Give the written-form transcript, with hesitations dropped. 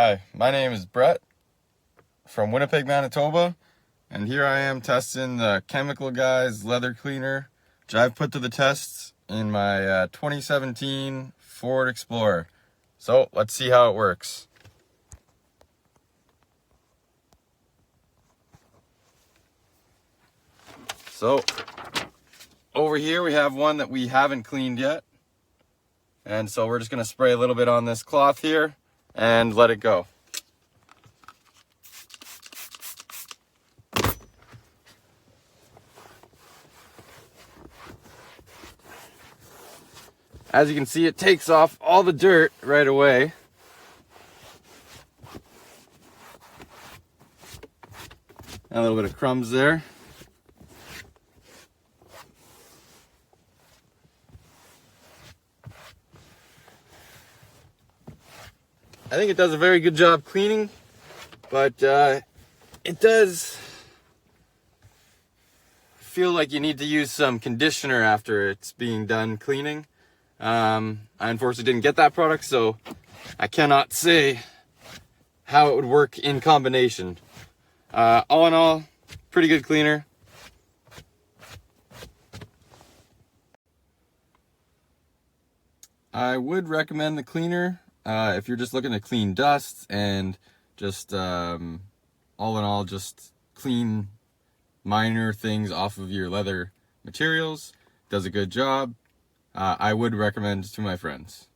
Hi, my name is Brett from Winnipeg, Manitoba, and here I am testing the Chemical Guys leather cleaner, which I've put to the test in my 2017 Ford Explorer. So let's see how it works. So over here we have one that we haven't cleaned yet, and so we're just going to spray a little bit on this cloth here and let it go. As you can see, it takes off all the dirt right away. And a little bit of crumbs there. I think it does a very good job cleaning, but it does feel like you need to use some conditioner after it's being done cleaning. I unfortunately didn't get that product, so I cannot say how it would work in combination. All in all, pretty good cleaner. I would recommend the cleaner if you're just looking to clean dust and just all in all, just clean minor things off of your leather materials. Does a good job. I would recommend to my friends.